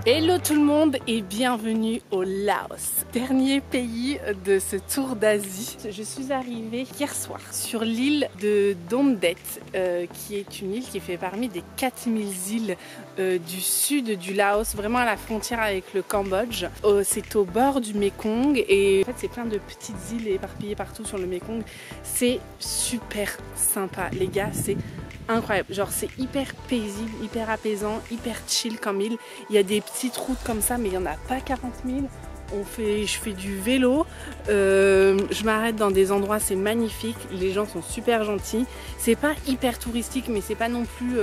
Hello tout le monde et bienvenue au Laos, dernier pays de ce tour d'Asie. Je suis arrivée hier soir sur l'île de Don Det, qui est une île qui fait parmi des 4000 îles du sud du Laos, vraiment à la frontière avec le Cambodge. C'est au bord du Mekong et en fait c'est plein de petites îles éparpillées partout sur le Mekong. C'est super sympa les gars, c'est incroyable, genre c'est hyper paisible, hyper apaisant, hyper chill comme île. Il y a des petites routes comme ça mais il n'y en a pas 40 000. Je fais du vélo, je m'arrête dans des endroits, c'est magnifique, les gens sont super gentils. C'est pas hyper touristique mais c'est pas non plus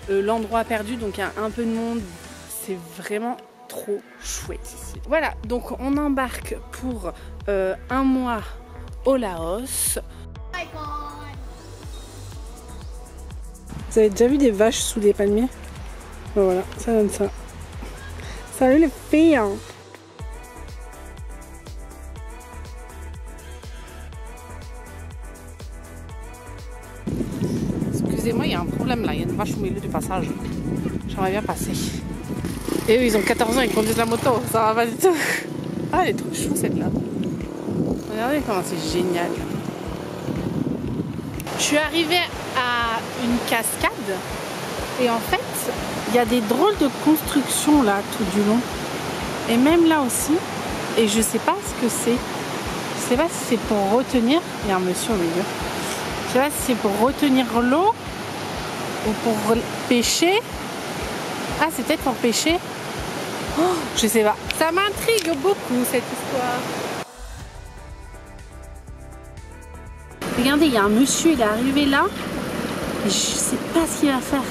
l'endroit perdu, donc il y a un peu de monde, c'est vraiment trop chouette ici. Voilà, donc on embarque pour un mois au Laos. Vous avez déjà vu des vaches sous des palmiers? Ben voilà, ça donne ça. Salut les filles! Excusez-moi, il y a un problème là, il y a une vache au milieu du passage. J'aimerais bien passer. Et eux, ils ont 14 ans, ils conduisent la moto, ça va pas du tout. Ah, elle est trop chou cette là. Regardez comment c'est génial. Je suis arrivée à une cascade et en fait il y a des drôles de constructions là tout du long et même là aussi, et je sais pas ce que c'est. Je sais pas si c'est pour retenir, il y a un monsieur au milieu, je sais pas si c'est pour retenir l'eau ou pour pêcher. Ah, c'est peut-être pour pêcher. Oh, je sais pas, ça m'intrigue beaucoup cette histoire. Regardez, il y a un monsieur, il est arrivé là. Et je sais pas ce qu'il va faire.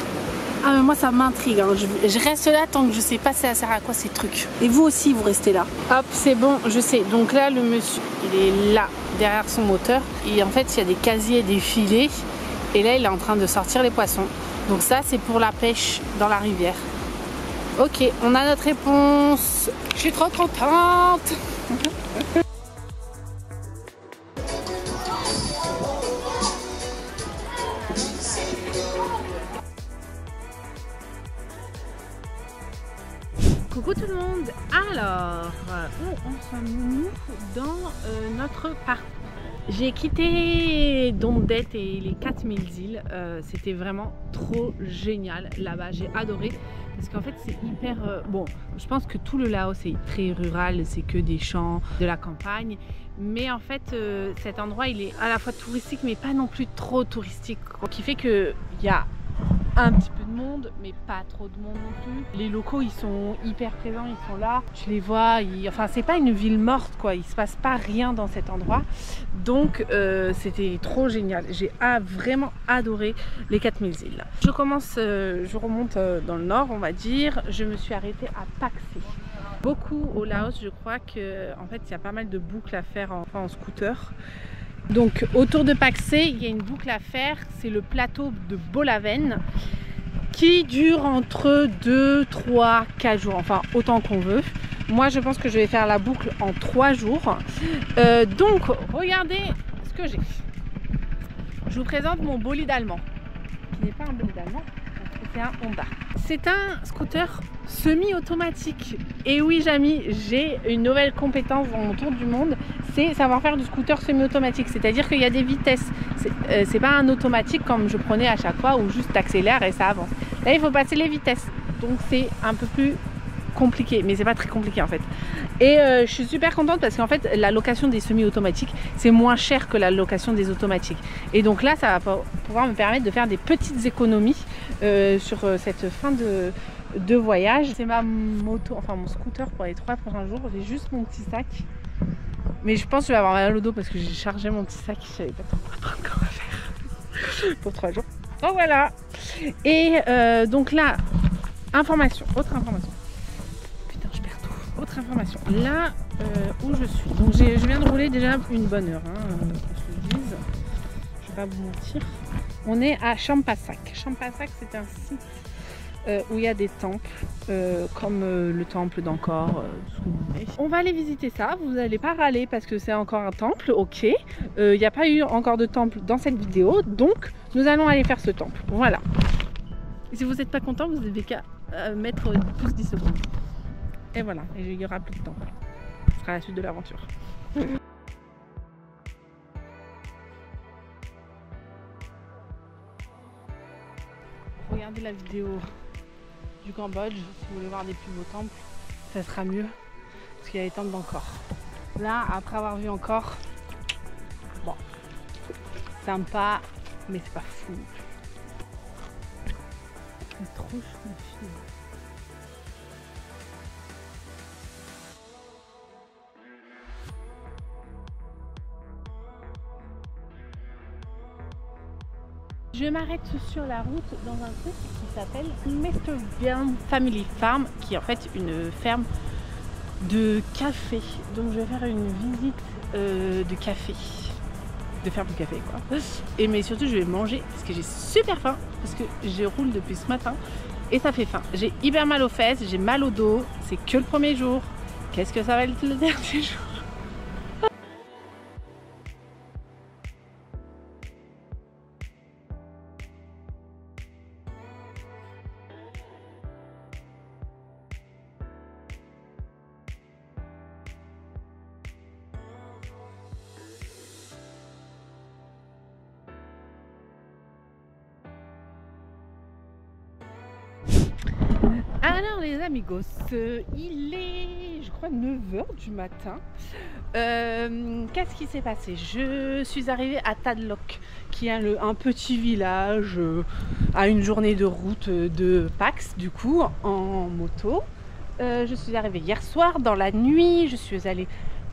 Ah mais moi ça m'intrigue, hein. Je reste là tant que je sais pas ça sert à quoi ces trucs. Et vous aussi vous restez là. Hop, c'est bon, je sais. Donc là le monsieur, il est là, derrière son moteur. Et en fait il y a des casiers, des filets. Et là il est en train de sortir les poissons. Donc ça c'est pour la pêche dans la rivière. Ok, on a notre réponse. Je suis trop contente. Coucou tout le monde. Alors, où en sommes-nous dans notre parcours? J'ai quitté Don Det et les 4000 îles. C'était vraiment trop génial là-bas. J'ai adoré parce qu'en fait c'est hyper... bon, je pense que tout le Laos est très rural, c'est que des champs, de la campagne. Mais en fait cet endroit il est à la fois touristique mais pas non plus trop touristique. Ce qui fait qu'il y a un petit peu de monde mais pas trop de monde non plus. Les locaux ils sont hyper présents, ils sont là, je les vois, enfin c'est pas une ville morte quoi, il se passe pas rien dans cet endroit. Donc c'était trop génial, j'ai vraiment adoré les 4000 îles. Je remonte dans le nord on va dire, je me suis arrêtée à Pak-Se. Beaucoup au Laos, je crois que en fait il y a pas mal de boucles à faire en scooter. Donc autour de Pak-Se, il y a une boucle à faire, c'est le plateau de Bolaven qui dure entre 2, 3, 4 jours, enfin autant qu'on veut. Moi je pense que je vais faire la boucle en 3 jours. Donc regardez ce que j'ai. Je vous présente mon bolide allemand, qui n'est pas un bolide allemand, c'est un Honda. C'est un scooter semi-automatique. Et oui Jamy, j'ai une nouvelle compétence dans mon tour du monde, c'est savoir faire du scooter semi-automatique. C'est-à-dire qu'il y a des vitesses. C'est pas un automatique comme je prenais à chaque fois où juste t'accélères et ça avance. Là il faut passer les vitesses. Donc c'est un peu plus compliqué, mais c'est pas très compliqué en fait. Et je suis super contente parce qu'en fait la location des semi-automatiques c'est moins cher que la location des automatiques. Et donc là ça va pouvoir me permettre de faire des petites économies sur cette fin de voyage. C'est ma moto, enfin mon scooter pour les 3 prochains jours. J'ai juste mon petit sac. Mais je pense que je vais avoir mal au dos parce que j'ai chargé mon petit sac. Je savais pas trop quoi faire pour 3 jours. Donc voilà. Et donc là, autre information. Putain, je perds tout. Autre information. Là où je suis. Donc je viens de rouler déjà une bonne heure. Hein, qu'on se dise. Je vais pas vous mentir. On est à Champasak. Champasak, c'est un site où il y a des temples, comme le temple d'Angkor. On va aller visiter ça, vous n'allez pas râler parce que c'est encore un temple, ok. Il n'y a pas eu encore de temple dans cette vidéo, donc nous allons aller faire ce temple. Voilà. Et si vous n'êtes pas content, vous n'avez qu'à mettre plus 10 secondes. Et voilà, et il n'y aura plus de temple. Ce sera la suite de l'aventure. Regardez la vidéo du Cambodge, si vous voulez voir des plus beaux temples, ça sera mieux, parce qu'il y a les temples d'Angkor. Là, après avoir vu Angkor, bon, sympa, mais c'est pas fou. C'est trop chou, fille. Je m'arrête sur la route dans un truc qui s'appelle Mr. Byrne Family Farm, qui est en fait une ferme de café. Donc je vais faire une visite de café, de ferme de café quoi. Et mais surtout je vais manger parce que j'ai super faim, parce que je roule depuis ce matin et ça fait faim. J'ai hyper mal aux fesses, j'ai mal au dos, c'est que le premier jour. Qu'est-ce que ça va être le dernier jour? Alors les amigos, il est je crois 9h du matin. Qu'est-ce qui s'est passé? Je suis arrivée à Tan Loc, qui est un petit village à une journée de route de Pax, du coup en moto. Je suis arrivée hier soir dans la nuit, je suis allée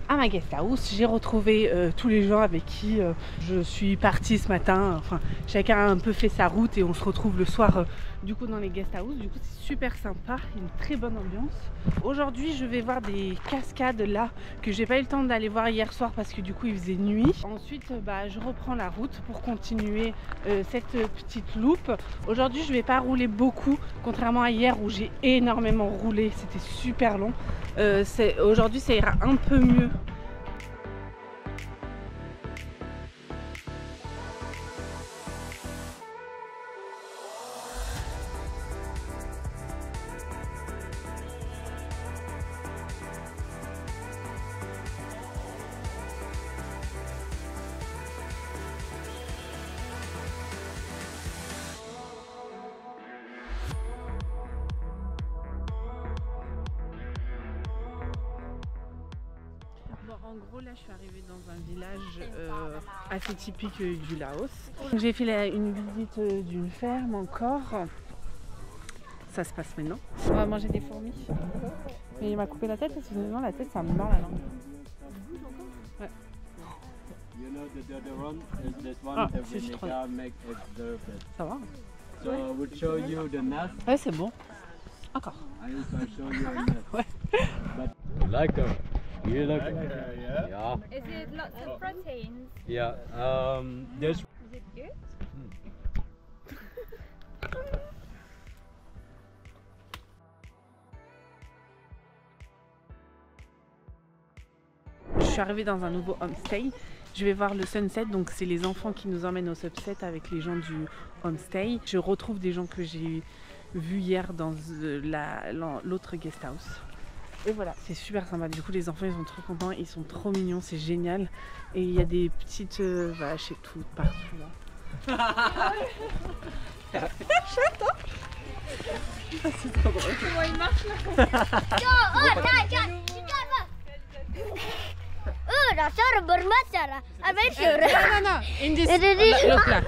à ma guest house, j'ai retrouvé tous les gens avec qui je suis partie ce matin. Enfin, chacun a un peu fait sa route et on se retrouve le soir du coup dans les guest house. Du coup c'est super sympa, une très bonne ambiance. Aujourd'hui je vais voir des cascades là que j'ai pas eu le temps d'aller voir hier soir parce que du coup il faisait nuit. Ensuite je reprends la route pour continuer cette petite loupe. Aujourd'hui je vais pas rouler beaucoup, contrairement à hier où j'ai énormément roulé, c'était super long. Aujourd'hui ça ira un peu mieux. En gros là je suis arrivée dans un village assez typique du Laos. J'ai fait une visite d'une ferme encore. Ça se passe maintenant. On va manger des fourmis. Mais il m'a coupé la tête parce que sinon la tête ça me mord la langue. Ouais. Ah, si je trouve. Ça va. Ouais c'est bon. Encore. Ouais. You look. Yeah. Yeah. Is it lots of proteins? Yeah. There's. Is it good? Je suis arrivée dans un nouveau homestay. Je vais voir le sunset, donc c'est les enfants qui nous emmènent au sunset avec les gens du homestay. Je retrouve des gens que j'ai vus hier dans l'autre guest house. Et voilà, c'est super sympa. Du coup, les enfants, ils sont trop contents, ils sont trop mignons, c'est génial. Et il y a des petites vaches et tout partout là. J'attends. Ah, c'est trop drôle. Comment il marche là? Non. In this, look là.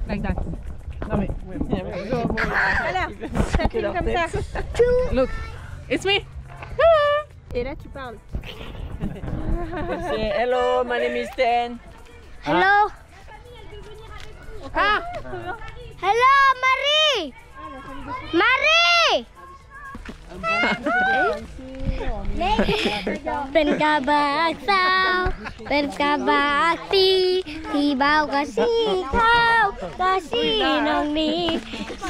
Like that. Non mais, Voilà, ça fait comme ça. look, it's me. Et là tu parles. Say hello, my name is Ten. Hello. Ah, Hello, Marie. Marie. Bên cà bạc sao, bên cà bạc ti, thì bao cà si khao, cà si nồng ni,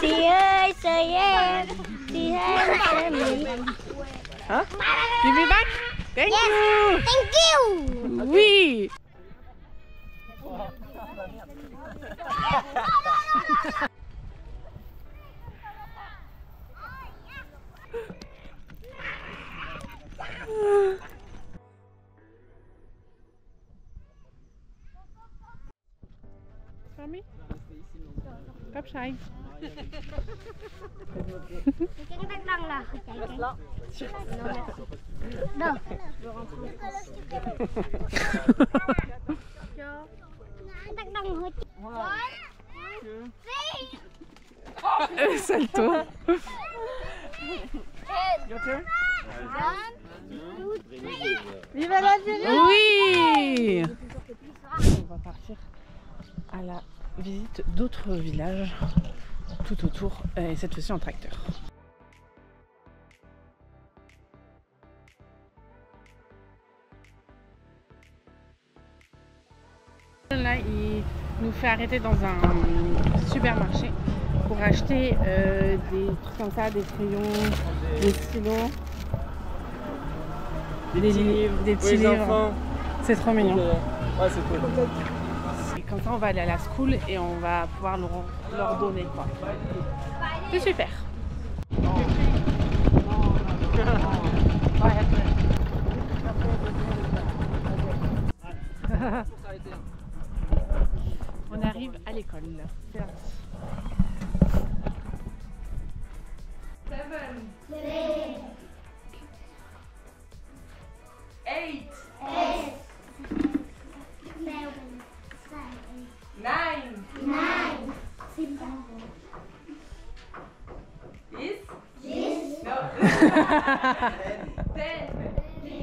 Chị ơi, say em. Chị ơi, say me. Hein? Give me back? Thank you! Thank you. Oui! Tommy? Cấp sai. Cái tắc đăng là đâu? Tắc đăng hơi Salto. Vive l'Algérie! Oui! On va partir à la visite d'autres villages tout autour, et cette fois-ci en tracteur. Là, il nous fait arrêter dans un supermarché pour acheter des trucs comme ça, des crayons, des stylos, des petits livres. C'est trop mignon. Ouais, c'est cool. Et comme ça, on va aller à la school et on va pouvoir leur donner quoi. C'est super. On arrive à l'école. C'est parti. 8, 9, 10.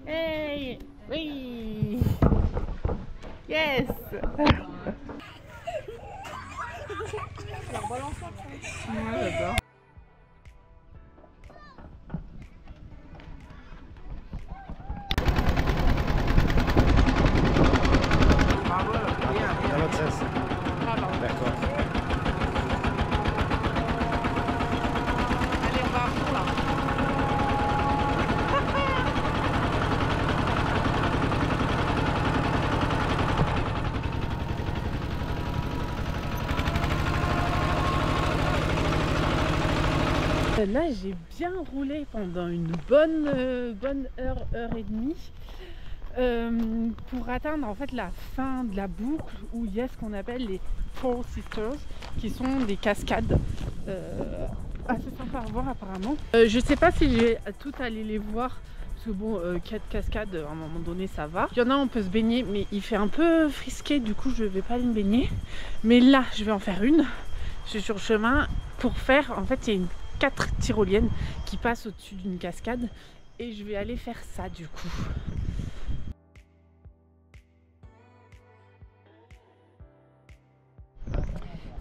Hey! Oui! Yes! Moi j'adore. Dans l'autre sens. D'accord. Allez, on va à fond là. Là, j'ai bien roulé pendant une bonne heure et demie pour atteindre en fait la fin de la boucle où il y a ce qu'on appelle les Four Sisters, qui sont des cascades assez sympas à voir apparemment. Je sais pas si j'ai tout aller les voir parce que bon, 4 cascades à un moment donné ça va. Il y en a on peut se baigner mais il fait un peu frisqué, du coup je vais pas aller me baigner. Mais là je vais en faire une. Je suis sur le chemin pour faire, en fait il y a une 4 tyroliennes qui passent au-dessus d'une cascade et je vais aller faire ça du coup.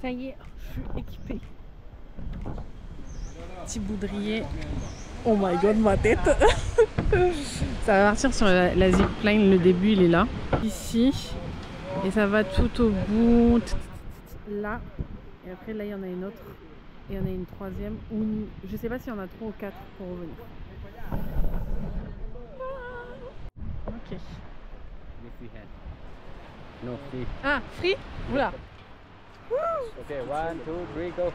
Ça y est, je suis équipée. Petit boudrier. Oh my god, ma tête. Ça va partir sur la zipline, le début il est là. Ici. Et ça va tout au bout. Là. Et après là il y en a une autre. Et il y en a une troisième. Ou une... Je sais pas s'il y en a 3 ou 4 pour revenir. Ok. No, free. Ah, free? Oula. Ok, 1, 2, 3, go.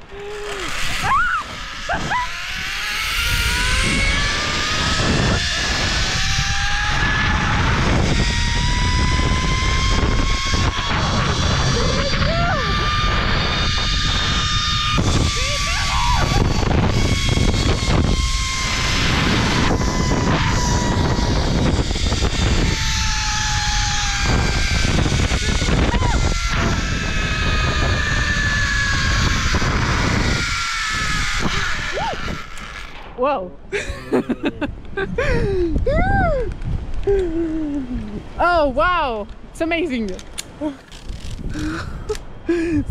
Wow. Oh wow, it's amazing.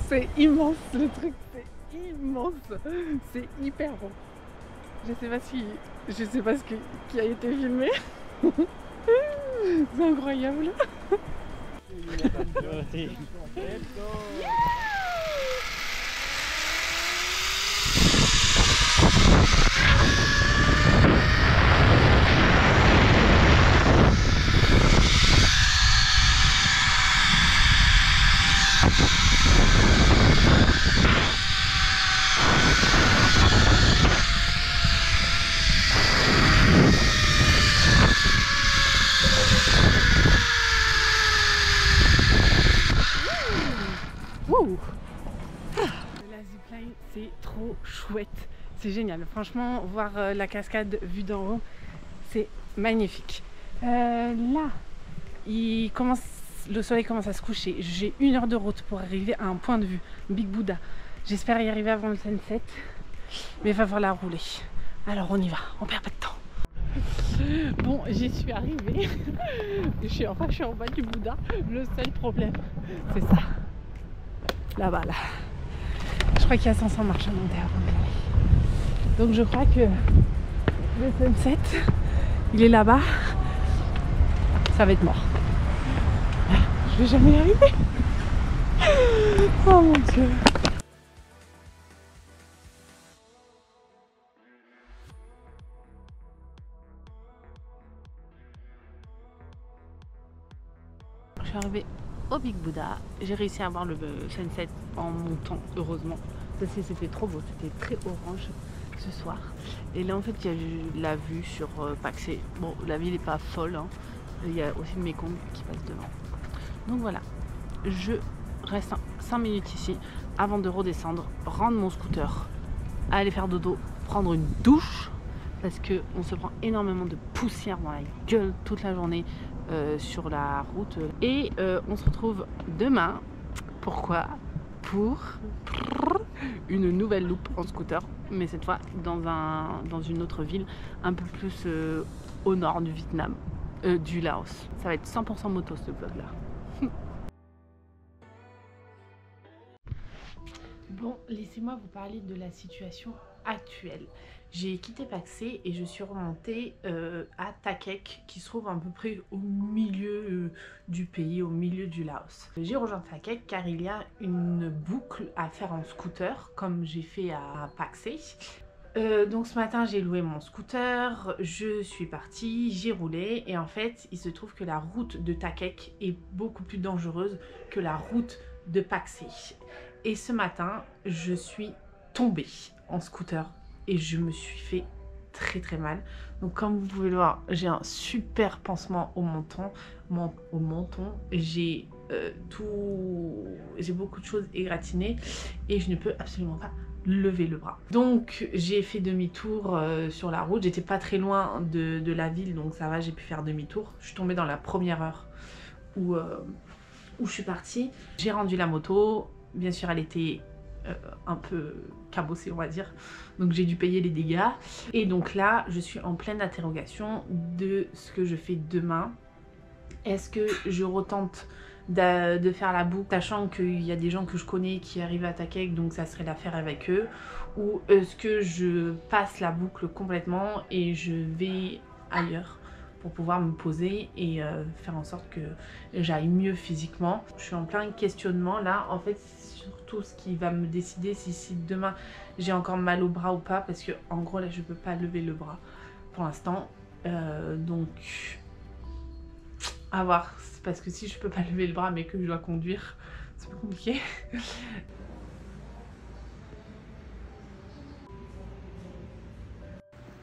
C'est immense le truc, c'est immense. C'est hyper bon. Je sais pas ce qui a été filmé. C'est incroyable. slackline, c'est trop chouette. C'est génial. Franchement, voir la cascade vue d'en haut, c'est magnifique. Là, le soleil commence à se coucher. J'ai 1 heure de route pour arriver à un point de vue, Big Buddha. J'espère y arriver avant le sunset, mais il va falloir rouler. Alors on y va, on perd pas de temps. Bon, j'y suis arrivée. je suis en bas du Bouddha. Le seul problème, c'est ça. Là-bas, là. Je crois qu'il y a 500 marches à monter avant de aller. Donc je crois que le sunset, il est là-bas. Ça va être mort. Je vais jamais y arriver. Oh mon Dieu. Je suis arrivée au Big Buddha. J'ai réussi à voir le sunset en montant, heureusement. Parce que c'était trop beau, c'était très orange ce soir. Et là en fait il y a eu la vue sur Pak-Sé. Bon, la ville n'est pas folle, hein. Il y a aussi le Mekong qui passe devant. Donc voilà, je reste 5 minutes ici avant de redescendre, rendre mon scooter, aller faire dodo, prendre une douche parce qu'on se prend énormément de poussière dans la gueule toute la journée sur la route. Et on se retrouve demain. Pourquoi? Pour une nouvelle loupe en scooter, mais cette fois dans une autre ville un peu plus au nord du Vietnam, du Laos. Ça va être 100% moto ce vlog là. Bon, laissez-moi vous parler de la situation actuelle. J'ai quitté Pak-Sé et je suis remontée à Ta Kek, qui se trouve à peu près au milieu du pays, au milieu du Laos. J'ai rejoint Ta Kek car il y a une boucle à faire en scooter, comme j'ai fait à Pak-Sé. Donc ce matin j'ai loué mon scooter, je suis partie, j'ai roulé et en fait il se trouve que la route de Ta Kek est beaucoup plus dangereuse que la route de Pak-Sé. Et ce matin je suis tombée en scooter et je me suis fait très mal. Donc comme vous pouvez le voir, j'ai un super pansement au menton. J'ai beaucoup de choses égratignées et je ne peux absolument pas lever le bras. Donc j'ai fait demi-tour sur la route. J'étais pas très loin de la ville, donc ça va, j'ai pu faire demi-tour. Je suis tombée dans la première heure où je suis partie. J'ai rendu la moto. Bien sûr, elle était un peu cabossée, on va dire. Donc j'ai dû payer les dégâts. Et donc là, je suis en pleine interrogation de ce que je fais demain. Est-ce que je retente de faire la boucle, sachant qu'il y a des gens que je connais qui arrivent à Ta Kek, donc ça serait l'affaire avec eux, ou est-ce que je passe la boucle complètement et je vais ailleurs pour pouvoir me poser et faire en sorte que j'aille mieux physiquement. Je suis en plein questionnement là, en fait surtout ce qui va me décider si demain j'ai encore mal au bras ou pas, parce que en gros là je peux pas lever le bras pour l'instant, donc à voir, parce que si je peux pas lever le bras mais que je dois conduire, c'est plus compliqué.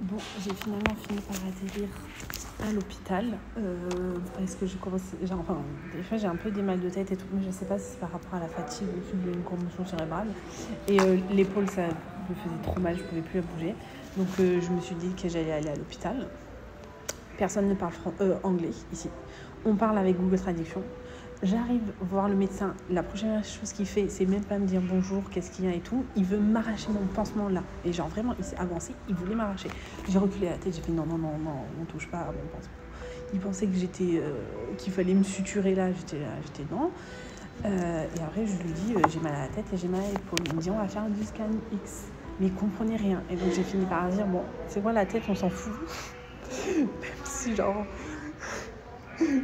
Bon, j'ai finalement fini par atterrir à l'hôpital parce que je commence, enfin des fois j'ai un peu des mal de tête et tout, mais je sais pas si c'est par rapport à la fatigue ou d'une commotion cérébrale, et l'épaule ça me faisait trop mal, je pouvais plus la bouger, donc je me suis dit que j'allais aller à l'hôpital. Personne ne parle anglais ici, on parle avec Google Traduction. J'arrive voir le médecin, la première chose qu'il fait, c'est même pas me dire bonjour, qu'est-ce qu'il y a et tout. Il veut m'arracher mon pansement là. Et genre vraiment, il s'est avancé, il voulait m'arracher. J'ai reculé la tête, j'ai fait non, on touche pas à mon pansement. Il pensait que qu'il fallait me suturer là, j'étais non. Et après, je lui dis, j'ai mal à la tête et j'ai mal à l'épaule. Il me dit, on va faire du scan X. Mais il comprenait rien. Et donc j'ai fini par dire, bon, c'est quoi la tête, on s'en fout. Même si genre...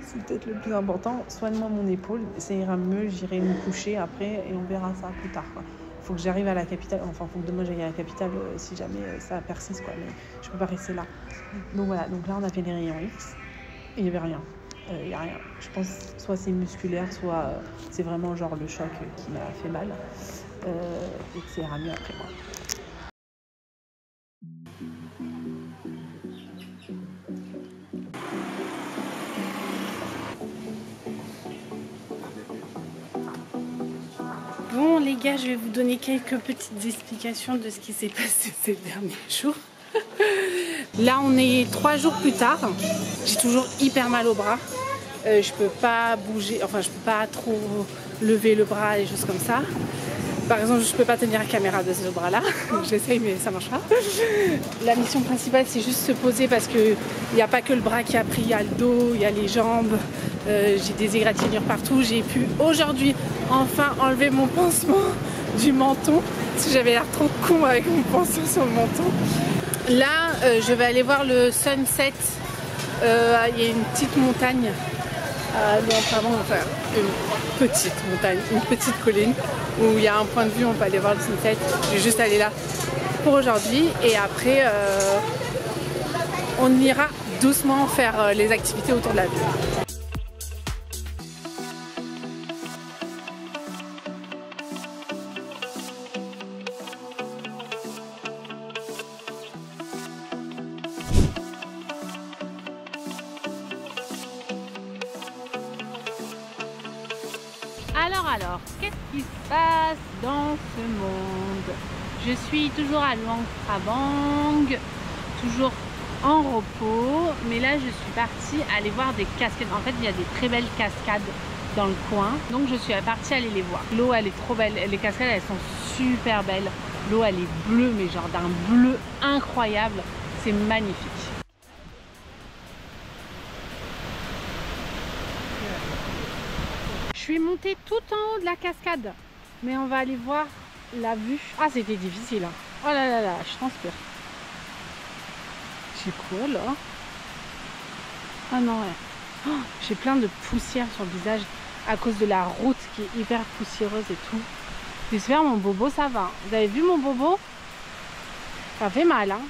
c'est peut-être le plus important, soigne-moi mon épaule, ça ira mieux, j'irai me coucher après et on verra ça plus tard, quoi. Faut que j'arrive à la capitale, enfin faut que demain j'aille à la capitale si jamais ça persiste, quoi, mais je peux pas rester là. Donc voilà, donc là on a fait les rayons X et il n'y avait rien, il n'y a rien. Je pense soit c'est musculaire, soit c'est vraiment genre le choc qui m'a fait mal et que ça ira mieux après, quoi. Bon les gars, je vais vous donner quelques petites explications de ce qui s'est passé ces derniers jours. Là, on est 3 jours plus tard. J'ai toujours hyper mal au bras. Je peux pas bouger, enfin je peux pas trop lever le bras et des choses comme ça. Par exemple, je peux pas tenir la caméra de ce bras-là. J'essaye, mais ça marche pas. La mission principale, c'est juste se poser parce qu'il n'y a pas que le bras qui a pris, il y a le dos, il y a les jambes. J'ai des égratignures partout. J'ai pu aujourd'hui enfin enlever mon pansement du menton parce que j'avais l'air trop con avec mon pansement sur le menton. Là, je vais aller voir le sunset. Il y a une petite montagne. Enfin, une petite montagne, une petite colline où il y a un point de vue, on peut aller voir le sunset. Je vais juste aller là pour aujourd'hui et après on ira doucement faire les activités autour de la ville. Alors, qu'est-ce qui se passe dans ce monde? Je suis toujours à Luang Prabang, toujours en repos, mais là je suis partie aller voir des cascades. En fait, il y a des très belles cascades dans le coin, donc je suis partie aller les voir. L'eau, elle est trop belle, les cascades, elles sont super belles. L'eau, elle est bleue, mais genre d'un bleu incroyable, c'est magnifique. Je suis montée tout en haut de la cascade, mais on va aller voir la vue. Ah, c'était difficile, hein. Oh là là là, je transpire. J'ai quoi là? Ah non, ouais. Oh, j'ai plein de poussière sur le visage à cause de la route qui est hyper poussiéreuse et tout. J'espère mon bobo ça va. Vous avez vu mon bobo? Ça fait mal, hein.